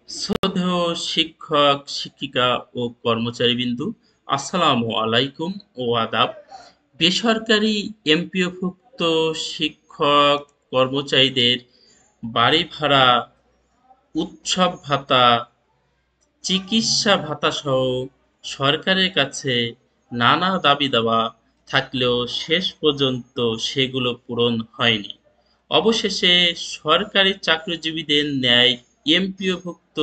শ্রদ্ধেয় শিক্ষক, শিক্ষিকা ও কর্মচারীবৃন্দ, আসসালামু আলাইকুম ও আদাব। বেসরকারি এমপিওভুক্ত শিক্ষক কর্মচারীদের বাড়ি ভাড়া, উৎসব ভাতা, চিকিৎসা ভাতাসহ সরকারের কাছে নানা দাবি-দাওয়া থাকলেও শেষ পর্যন্ত সেগুলো পূরণ হয়নি। অবশেষে সরকারি চাকরিজীবীদের ন্যায় এমপিওভুক্ত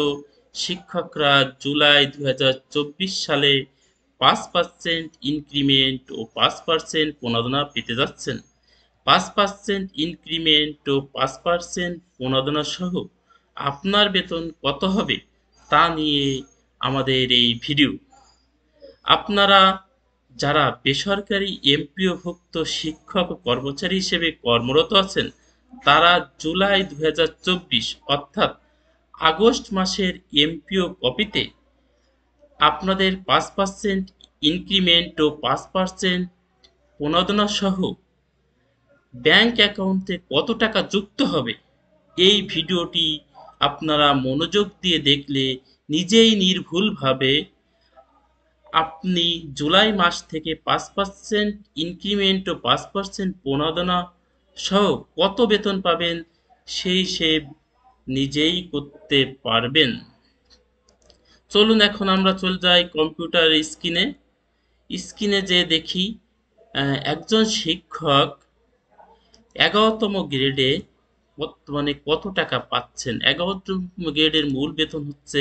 শিক্ষকরা জুলাই ২০২৪ সালে ৫% ইনক্রিমেন্ট ও ৫% প্রণোদনা পেতে যাচ্ছেন। ৫% ইনক্রিমেন্ট ও ৫% প্রণোদনা সহ আপনার বেতন কত হবে তা নিয়ে আমাদের এই ভিডিও। আপনারা যারা বেসরকারি এমপিওভুক্ত শিক্ষক ও কর্মচারী হিসেবে কর্মরত আছেন, তারা জুলাই ২০২৪ অর্থাৎ আগস্ট মাসের এমপিও কপিতে আপনাদের ৫% ইনক্রিমেন্ট ও ৫% প্রণোদনা সহ ব্যাংক অ্যাকাউন্টে কত টাকা যুক্ত হবে, এই ভিডিওটি আপনারা মনোযোগ দিয়ে দেখলে নিজেই নির্ভুলভাবে আপনি জুলাই মাস থেকে ৫% ইনক্রিমেন্ট ও ৫% প্রণোদনা সহ কত বেতন পাবেন সেই হিসেব নিজেই করতে পারবেন। চলুন এখন আমরা চলে যাই কম্পিউটার স্ক্রিনে যে দেখি একজন শিক্ষক ১১তম গ্রেডে বর্তমানে কত টাকা পাচ্ছেন। ১১তম গ্রেডের মূল বেতন হচ্ছে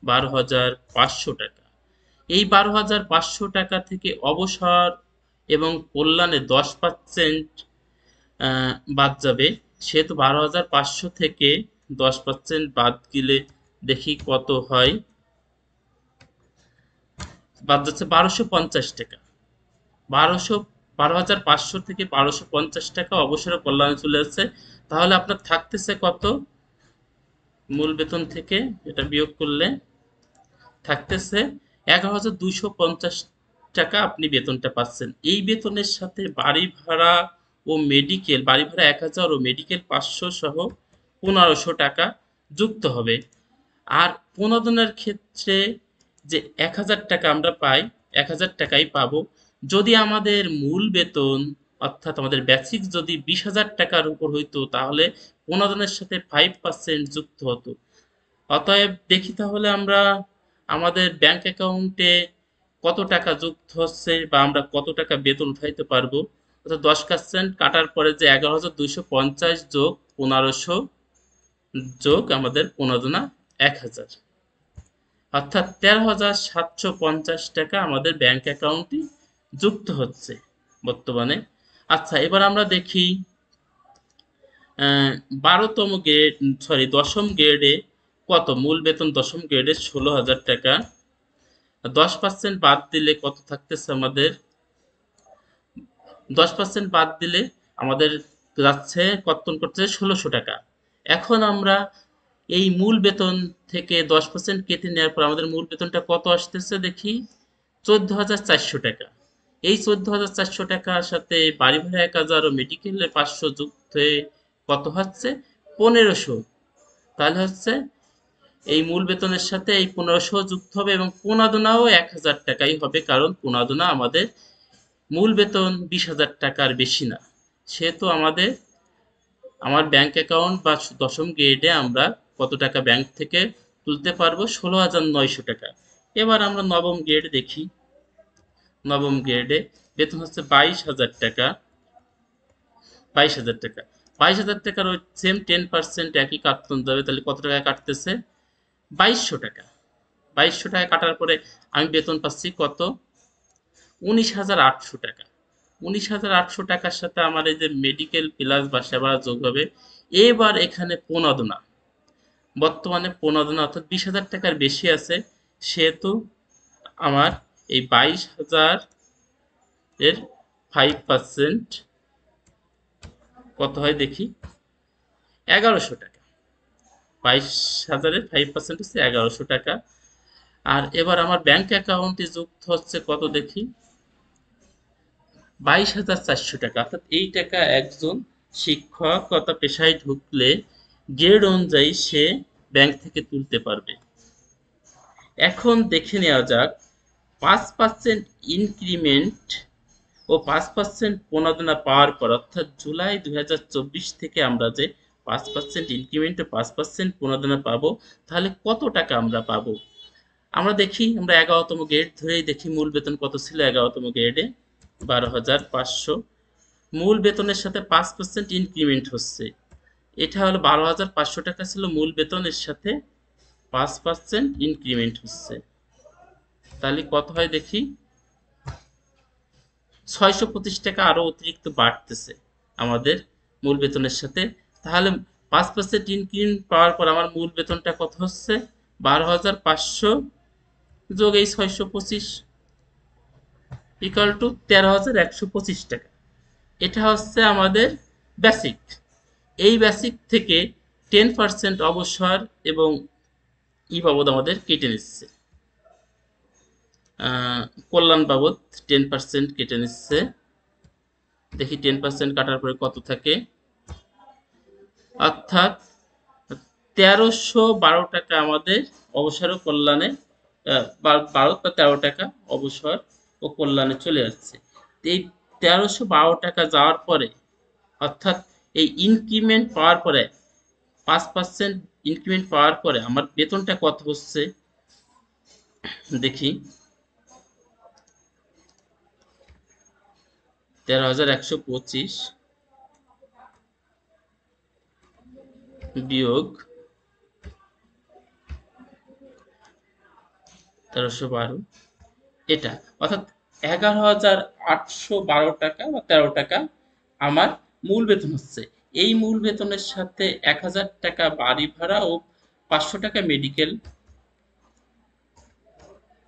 ১২,৫০০ টাকা। এই ১২,৫০০ টাকা থেকে অবসর এবং কল্যাণে ১০% বাদ যাবে, সেহেতু ১২,৫০০ থেকে ১০% বাদ গেলে দেখি কত হয়। বাদ যাচ্ছে ১২৫০ টাকা। ১২,৫০০ থেকে ১২৫০ টাকা অবসর কল্যাণে চলে যাচ্ছে। তাহলে আপনার থাকতেছে কত? মূল বেতন থেকে এটা বিয়োগ করলে থাকতেছে ১১,২৫০ টাকা আপনি বেতনটা পাচ্ছেন। এই বেতনের সাথে বাড়ি ভাড়া ও মেডিকেল, বাড়ি ভাড়া ১,০০০ ও মেডিকেল ৫০০ সহ ১৫০০ টাকা যুক্ত হবে। আর প্রণোদনার ক্ষেত্রে যে ১,০০০ টাকা আমরা পাই, ১,০০০ টাকাই পাবো। যদি আমাদের মূল বেতন অর্থাৎ আমাদের বেসিক যদি ২০,০০০ টাকার উপর হইতো, তাহলে প্রণোদনের সাথে ৫% যুক্ত হতো। অতএব দেখি তাহলে আমরা আমাদের ব্যাংক অ্যাকাউন্টে কত টাকা যুক্ত হচ্ছে বা আমরা কত টাকা বেতন উঠাইতে পারবো। অর্থাৎ ১০% কাটার পরে যে ১১,২৫০ যোগ ১৫০০ যোগ আমাদের প্রণোদনা ১,০০০, অর্থাৎ ১৩,৭৫০ টাকা আমাদের ব্যাংক অ্যাকাউন্টে যুক্ত হচ্ছে বর্তমানে। আচ্ছা, এবার আমরা দেখি ১০ম গ্রেডে কত মূল বেতন। ১০ম গ্রেডে ১৬,০০০ টাকা। ১০% বাদ দিলে কত থাকতেছে আমাদের? ১০% বাদ দিলে আমাদের যাচ্ছে কর্তন করতেছে ১৬০০ টাকা। এখন আমরা এই মূল বেতন থেকে ১০% কেটে নেওয়ার পর আমাদের মূল বেতনটা কত আসতেছে দেখি, ১৪,৪০০ টাকা। এই ১৪,৪০০ টাকার সাথে বাড়ি ভাড়া ১,০০০ ও মেডিকেলে ৫০০ যুক্ত হয়ে কত হচ্ছে? ১৫০০। তাহলে হচ্ছে এই মূল বেতনের সাথে এই ১৫০০ যুক্ত হবে এবং প্রণোদনাও ১,০০০ টাকাই হবে, কারণ প্রণোদনা আমাদের মূল বেতন ২০,০০০ টাকার বেশি না। সেহেতু আমার ব্যাংক অ্যাকাউন্ট বা ১০ম গ্রেডে আমরা কত টাকা ব্যাংক থেকে তুলতে পারবো? ১৬,৯০০ টাকা। এবার আমরা নবম গ্রেড দেখি। নবম গ্রেডে বেতন হচ্ছে ২২,০০০ টাকা। ২২,০০০ টাকা। ২২,০০০ টাকার ওই সেম 10% একই কাটতে যাবে। তাহলে কত টাকা কাটতেছে? ২২০০ টাকা। ২২০০ টাকা কাটার পরে আমি বেতন পাচ্ছি কত? ১৯,৮০০ টাকা। ১৯,৮০০ টাকার সাথে আমার এই যে মেডিকেল প্লাস বাসা ভাড়া যোগ হবে। এবার এখানে প্রণোদনা, বর্তমানে প্রণোদনা অর্থাৎ ২০,০০০ টাকার বেশি আছে, সেহেতু আমার এই ২২,০০০ এর 5% কত হয় দেখি, ১১০০ টাকা। ২২,০০০ এর 5% হচ্ছে ১১০০ টাকা। আর এবার আমার ব্যাংক অ্যাকাউন্টে যুক্ত হচ্ছে কত দেখি, ২২,৪০০ টাকা। অর্থাৎ এই টাকা একজন শিক্ষকতা পেশায় ঢুকলে গ্রেড অনুযায়ী সে ব্যাংক থেকে তুলতে পারবে। এখন দেখে নেওয়া যাক 5% ইনক্রিমেন্ট ও 5% প্রণোদনা পাওয়ার পর, অর্থাৎ জুলাই 2024 থেকে আমরা যে 5% ইনক্রিমেন্ট ও 5% প্রণোদনা পাবো, তাহলে কত টাকা আমরা পাবো? আমরা দেখি, আমরা 11তম গ্রেড ধরেই দেখি মূল বেতন কত ছিল 11তম গ্রেডে, 12,500। মূল বেতনের সাথে 5% ইনক্রিমেন্ট হচ্ছে, এটা হলো 12,500 টাকা ছিল মূল বেতনের সাথে 5% ইনক্রিমেন্ট হচ্ছে, তাহলে কত হয় দেখি, 625 টাকা আরো অতিরিক্ত বাড়তেছে আমাদের মূল বেতনের সাথে। তাহলে 5% ইনক্রিমেন্ট পাওয়ার পর আমার মূল বেতনটা কত হচ্ছে, 12,500 যোগ এই 625 ইকুয়াল টু 13,125 টাকা। এটা হচ্ছে আমাদের বেসিক। এই বেসিক থেকে 10% অবসর এবং ই বাবদ আমাদের কেটে নিচ্ছে, কল্যাণ বাবদ 10% কেটে নিচ্ছে। দেখি 10% কাটার পরে কত থাকে, অর্থাৎ 1312 টাকা আমাদের অবসর ও কল্যাণে, 12 বা 13 টাকা অবসর ও কল্যাণে চলে যাচ্ছে। এই 1312 টাকা যাওয়ার পরে, অর্থাৎ এই ইনক্রিমেন্ট পাওয়ার পরে 5% ইনক্রিমেন্ট পাওয়ার পরে আমার বেতনটা কত হচ্ছে দেখি, 13,125 বিয়োগ 1312, এটা অর্থাৎ 11,812 টাকা বা 13 টাকা আমার মূল বেতন হচ্ছে। এই মূল বেতনের সাথে 1,000 টাকা বাড়ি ভাড়া ও 500 টাকা মেডিকেল,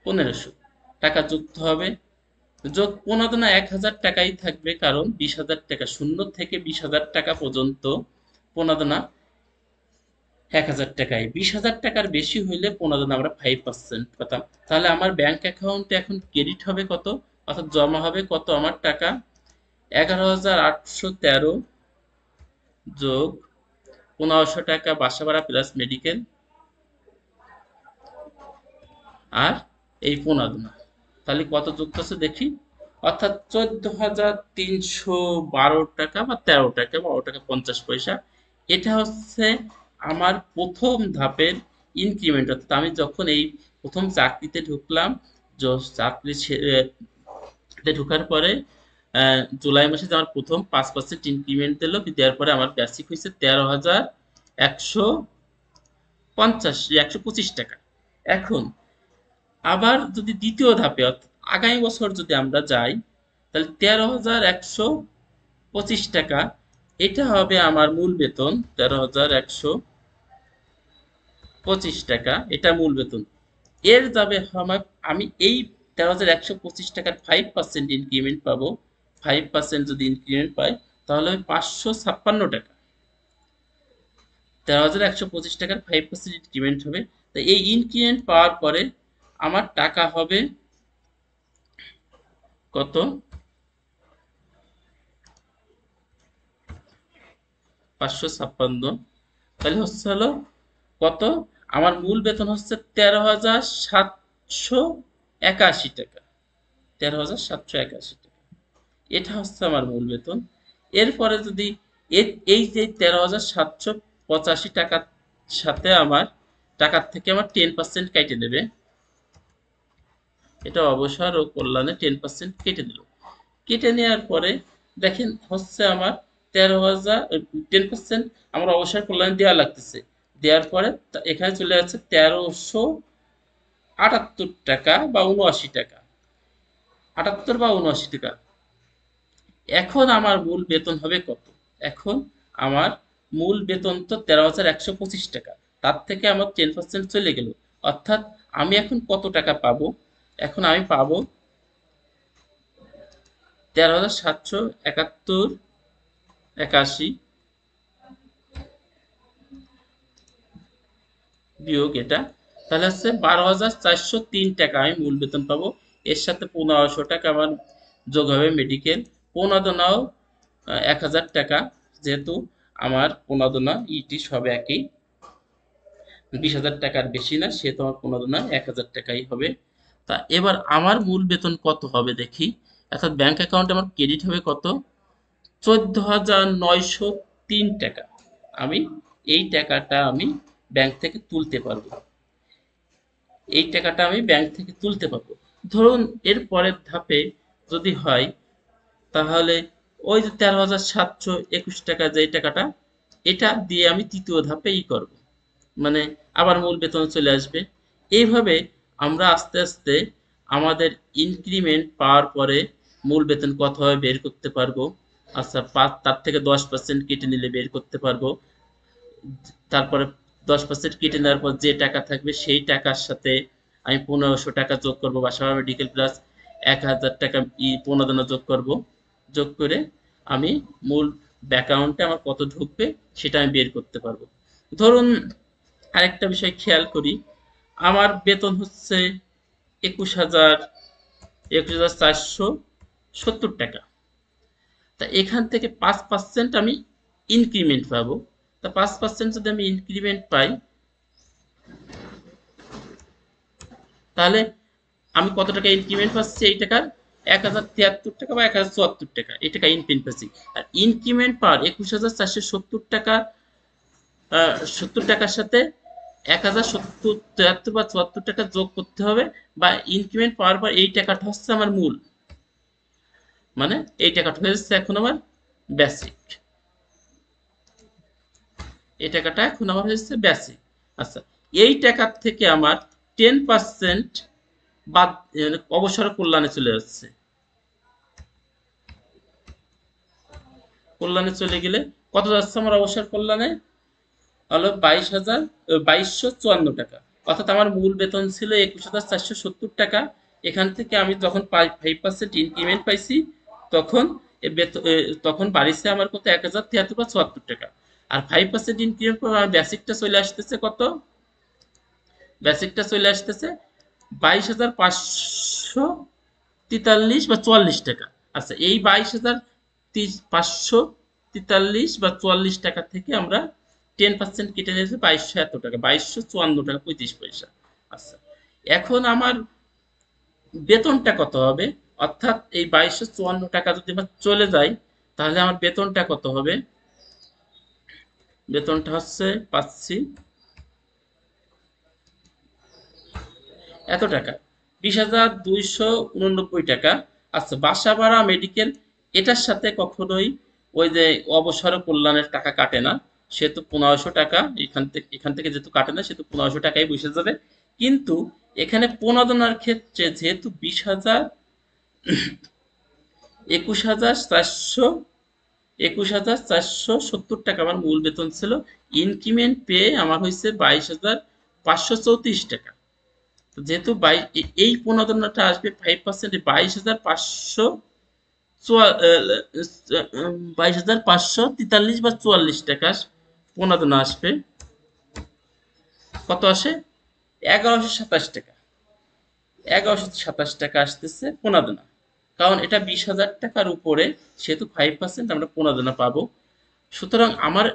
1,500 টাকা যুক্ত হবে, যোগ প্রণোদনা 1,000 টাকাই থাকবে, কারণ 20,000 টাকা, 0 থেকে 20,000 টাকা পর্যন্ত প্রণোদনা 1,000 টাকায়। 20,000 টাকার বেশি হইলে প্রণোদনা আমরা 5% পেতাম। তাহলে আমার ব্যাংক অ্যাকাউন্টে এখন ক্রেডিট হবে কত, অর্থাৎ জমা হবে কত আমার টাকা, 11,813 যোগ 1,500 টাকা বাসা ভাড়া প্লাস মেডিকেল আর এই প্রণোদনা, তাহলে কত যুক্ত আছে দেখি, অর্থাৎ 14,312 টাকা বা 13 টাকা, 12 টাকা 50 পয়সা। এটা হচ্ছে আমার প্রথম ধাপের ইনক্রিমেন্ট, অর্থাৎ আমি যখন এই প্রথম চাকরিতে ঢুকলাম, চাকরি ঢোকার পরে জুলাই মাসে যে আমার প্রথম 5% ইনক্রিমেন্ট দিল, দেওয়ার পরে আমার বেসিক হয়েছে 13,125 টাকা। এখন আবার যদি দ্বিতীয় ধাপে, অর্থাৎ আগামী বছর যদি আমরা যাই, তাহলে 13,125 টাকা, এটা হবে আমার মূল বেতন, 13,125 টাকা এটা মূল বেতন। এর যাবে আমার, আমি এই 13,125 টাকার 5% ইনক্রিমেন্ট পাবো, 5% যদি ইনক্রিমেন্ট পাই তাহলে আমি 556 টাকা, 13,125 টাকার 5% ইনক্রিমেন্ট হবে। তো এই ইনক্রিমেন্ট পাওয়ার পরে আমার টাকা হবে কত, 556, তাহলে হচ্ছে হলো কত, আমার মূল বেতন হচ্ছে 13,781 টাকা, 13,781 টাকা, এটা হচ্ছে আমার মূল বেতন। এরপরে যদি এই যে 13,785 টাকার সাথে আমার টাকার থেকে আমার 10% কেটে দেবে, এটা অবসর ও কল্যাণে 10% কেটে দিল। কেটে নেওয়ার পরে দেখেন হচ্ছে আমার 13,000, 10% আমার অবসর কল্যাণে দেওয়া লাগতেছে, দেওয়ার পরে এখানে চলে যাচ্ছে 1378 টাকা বা 79 টাকা, 78 বা 79 টাকা। এখন আমার মূল বেতন হবে কত, এখন আমার মূল বেতন তো 13,125 টাকা, তার থেকে আমার 10% চলে গেল, অর্থাৎ আমি এখন কত টাকা পাবো, এখন আমি পাবো 13,771 81 বিয়োগ এটা, তাহলে হচ্ছে 12,403 টাকা আমি মূল বেতন পাবো। এর সাথে 1,500 টাকা আমার যোগ হবে মেডিকেল, প্রণোদনাও 1,000 টাকা, যেহেতু আমার প্রণোদনা ইটি সব একই, 20,000 টাকার বেশি না, সে তোমার 15 না 1,000 টাকাই হবে। তা এবার আমার মূল বেতন কত হবে দেখি। অর্থাৎ ব্যাংক অ্যাকাউন্টে আমার ক্রেডিট হবে কত, 14,903 টাকা। আমি এই টাকাটা আমি ব্যাংক থেকে তুলতে পারবো, এই টাকাটা আমি ব্যাংক থেকে তুলতে পারবো। ধরুন এর পরের ধাপে যদি হয়, তাহলে ওই যে 13,721 টাকা যে টাকাটা, এটা দিয়ে আমি তৃতীয় ধাপে করব, মানে আবার মূল বেতন চলে আসবে। এইভাবে আমরা আস্তে আস্তে আমাদের ইনক্রিমেন্ট পাওয়ার পরে মূল বেতন কত হবে বের করতে পারবো। আচ্ছা, তার থেকে 10% কেটে নিলে বের করতে পারবো। তারপরে 10% কেটে নেওয়ার পর যে টাকা থাকবে সেই টাকার সাথে আমি 1,500 টাকা যোগ করবো, বাসা মেডিকেল প্লাস 1,000 টাকা 15 যোগ করব। যোগ করে আমি মূল অ্যাকাউন্টে আমার কত ঢুকবে সেটা আমি বের করতে পারবো। ধরুন আরেকটা বিষয় খেয়াল করি, আমার বেতন হচ্ছে 21,470 টাকা। তা এখান থেকে 5% আমি ইনক্রিমেন্ট পাবো। তা 5% যদি আমি ইনক্রিমেন্ট পাই, তাহলে আমি কত টাকা ইনক্রিমেন্ট পাচ্ছি, এই টাকার 1,073 টাকা বা 1,074 টাকা, এই টাকা ইনক্রিমেন্ট পাচ্ছি। আর ইনক্রিমেন্ট পাওয়ার 21,470 টাকা 70 টাকার সাথে 1,073 বা 74 টাকা যোগ করতে হবে, বা ইনক্রিমেন্ট পাওয়ার পর এই টাকাটা হচ্ছে আমার মূল, মানে এই টাকাটা হচ্ছে এখন আমার বেসিক, এই টাকাটা এখন আমার হচ্ছে বেসিক। আচ্ছা, এই টাকার থেকে আমার 10% বাদ অবসর কল্যাণে চলে যাচ্ছে। কল্যাণে চলে গেলে কত যাচ্ছে আমার অবসর কল্যাণে, হলো 22,254 টাকা। অর্থাৎ আমার মূল বেতন ছিল 21,470 টাকা। এখান থেকে আমি যখন 5% ইনক্রিমেন্ট পাইছি, তখন তখন বাড়িছে আমার কত, 1,073 বা 74 টাকা। আর 5% ইনক্রিমেন্ট পর আমার বেসিকটা চলে আসতেছে কত, বেসিকটা চলে আসতেছে 22,543 বা 44 টাকা। আচ্ছা, এই 22,543 বা 44 টাকা থেকে আমরা 10% কেটে নিয়েছে 2,200 এত টাকা, 2,254 টাকা 35 পয়সা। আচ্ছা, এখন আমার বেতনটা কত হবে, অর্থাৎ এই 2,254 টাকা যদি আমার চলে যায়, তাহলে আমার বেতনটা কত হবে। বেতনটা হচ্ছে পাচ্ছি এত টাকা, 20,289 টাকা। আচ্ছা, বাসা ভাড়া মেডিকেল এটার সাথে কখনোই ওই যে অবসর কল্যাণের টাকা কাটে না, সেহেতু 1,500 টাকা এখান থেকে যেহেতু কাটে না, সেহেতু 1,500 টাকাই বসে যাবে। কিন্তু এখানে প্রণোদনার ক্ষেত্রে যেহেতু 21,470 টাকা আমার মূল বেতন ছিল, ইনক্রিমেন্ট পেয়ে আমার হয়েছে 22,534 টাকা। যেহেতু এই প্রণোদনাটা আসবে 5%, 22,543 বা প্রণোদনা আসবে। কত আসে, 1,127 টাকা, 1,127 টাকা আসতেছে প্রণোদনা। কারণ এটা 20,000 টাকার উপরে, সেহেতু 5% আমরা প্রণোদনা পাবো। সুতরাং আমার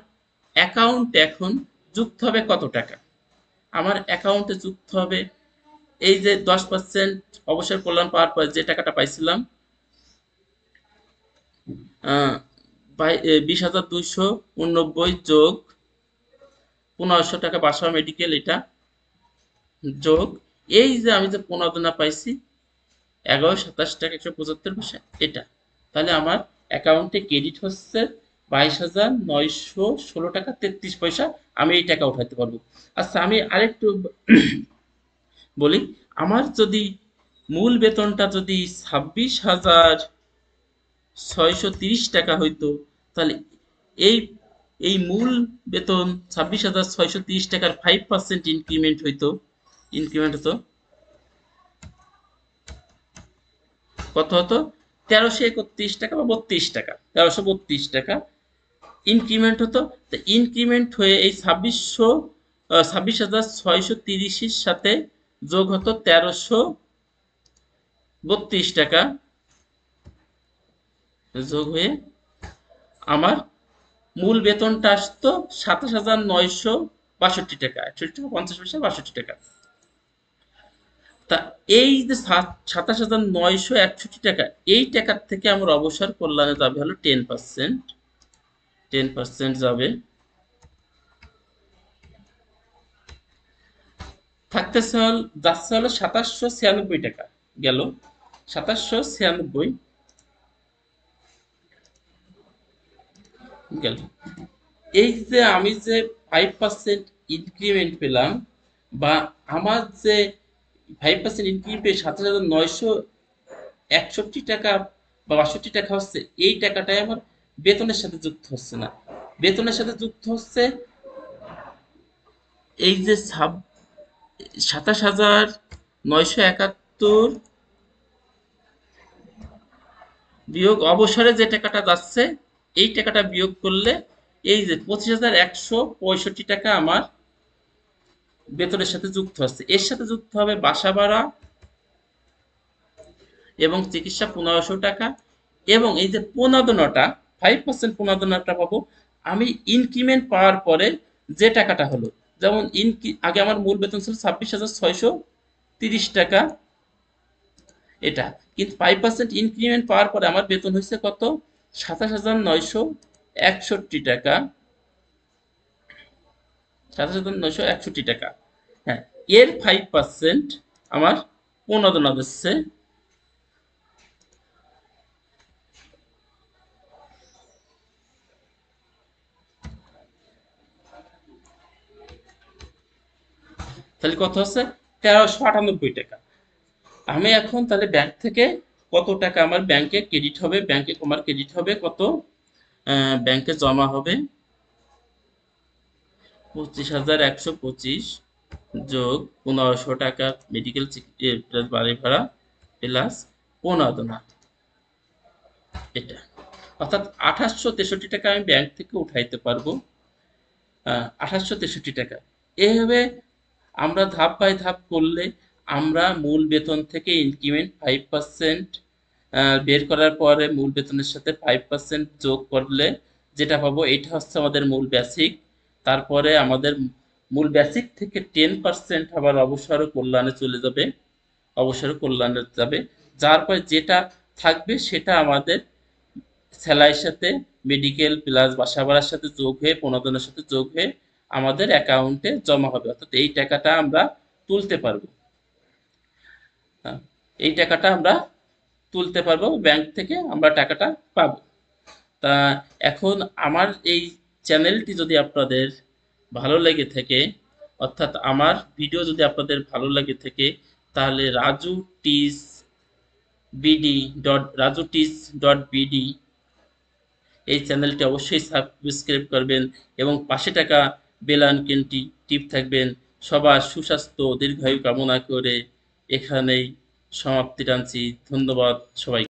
অ্যাকাউন্টে এখন যুক্ত হবে কত টাকা, আমার অ্যাকাউন্টে যুক্ত হবে এই যে 10% অবসর কল্যাণ পাওয়ার পর যে টাকাটা পাইছিলাম, 20,289 যোগ 1,500 টাকা বাসা মেডিকেল, এটা যোগ এই যে আমি যে প্রণোদনা পাইছি 1,127 টাকা 175 পয়সা, এটা, তাহলে আমার অ্যাকাউন্টে ক্রেডিট হচ্ছে 22,916 টাকা 33 পয়সা। আমি এই টাকা উঠাতে পারবো। আচ্ছা, আমি আরেকটু বলি, আমার যদি মূল বেতনটা যদি 26,630 টাকা হইতো, তাহলে এই এই মূল বেতন 26,630 টাকার 5% ইনক্রিমেন্ট হইতো, ইনক্রিমেন্ট হতো কত হতো, 1,331 টাকা বা 32 টাকা, 1,332 টাকা ইনক্রিমেন্ট হতো। তো ইনক্রিমেন্ট হয়ে এই 26,630-এর সাথে যোগ হতো 1,332 টাকা, যোগ হয়ে আমার মূল বেতনটা আসতো 27,900 62 টাকা, 61 টাকা 50 পয়সা, 62 টাকা। তা এই যে 27,961 টাকা, এই টাকার থেকে আমার অবসর কল্যাণে যাবে হলো 10%। 10% যাবে, থাকতেছে যাচ্ছে হলো 2796 টাকা। গেল 2796 গেল। এই যে আমি যে 5% ইনক্রিমেন্ট পেলাম, বা আমার যে 5% ইনক্রিমেন্ট পেয়ে 7,961 টাকা বা 62 টাকা হচ্ছে, এই টাকাটাই আমার বেতনের সাথে যুক্ত হচ্ছে না। বেতনের সাথে যুক্ত হচ্ছে এই যে 27,971 বিয়োগ অবসরে যে টাকাটা যাচ্ছে, এই টাকাটা বিয়োগ করলে এই যে 25,165 টাকা আমার বেতনের সাথে যুক্ত হচ্ছে। এর সাথে যুক্ত হবে বাসা ভাড়া এবং চিকিৎসা 1500 টাকা, এবং এই যে প্রণোদনাটা 5% প্রণোদনাটা পাবো আমি ইনক্রিমেন্ট পাওয়ার পরে যে টাকাটা হলো। যেমন আগে আমার মূল বেতন ছিল 26,630 টাকা, এটা কিন্তু 5% ইনক্রিমেন্ট পাওয়ার পরে আমার বেতন হয়েছে কত, 27,961 টাকা। 27,961 টাকা, হ্যাঁ। এর 5% আমার প্রণোদনা দিচ্ছে। তাহলে কত হচ্ছে, 1398 টাকা। আমি এখন তাহলে ব্যাংক থেকে কত টাকা আমার ব্যাংকে ক্রেডিট হবে, ব্যাংকে আমার ক্রেডিট হবে কত, ব্যাংকে জমা হবে 25,125 যোগ 1500 টাকা মেডিকেল প্লাস বাড়ি ভাড়া প্লাস প্রণোদনা, এটা অর্থাৎ 2863 টাকা আমি ব্যাংক থেকে উঠাইতে পারবো। 2863 টাকা। এইভাবে আমরা ধাপ বাই ধাপ করলে আমরা মূল বেতন থেকে ইনক্রিমেন্ট 5% বের করার পরে মূল বেতনের সাথে 5% যোগ করলে যেটা পাবো, এটা হচ্ছে আমাদের মূল বেসিক। তারপরে আমাদের মূল বেসিক থেকে 10% আবার অবসর কল্যাণে চলে যাবে, অবসর কল্যাণে যাবে। যার পরে যেটা থাকবে সেটা আমাদের স্যালারির সাথে মেডিকেল প্লাস বাসা ভাড়ার সাথে যোগ হয়ে, প্রণোদনার সাথে যোগ হয়ে আমাদের অ্যাকাউন্টে জমা হবে, অর্থাৎ এই টাকাটা আমরা তুলতে পারবো। হ্যাঁ, এই টাকাটা আমরা তুলতে পারবো, ব্যাংক থেকে আমরা টাকাটা পাবো। তা এখন আমার এই চ্যানেলটি যদি আপনাদের ভালো লেগে থাকে, অর্থাৎ আমার ভিডিও যদি আপনাদের ভালো লাগে থাকে, তাহলে raju.tips.bd এই চ্যানেলটি অবশ্যই সাবস্ক্রাইব করবেন এবং পাশে থাকা বেল আইকনটি টিপ থাকবেন। সবার সুস্বাস্থ্য দীর্ঘায়ু কামনা করে এখানেই সমাপ্তি টানছি। ধন্যবাদ সবাই।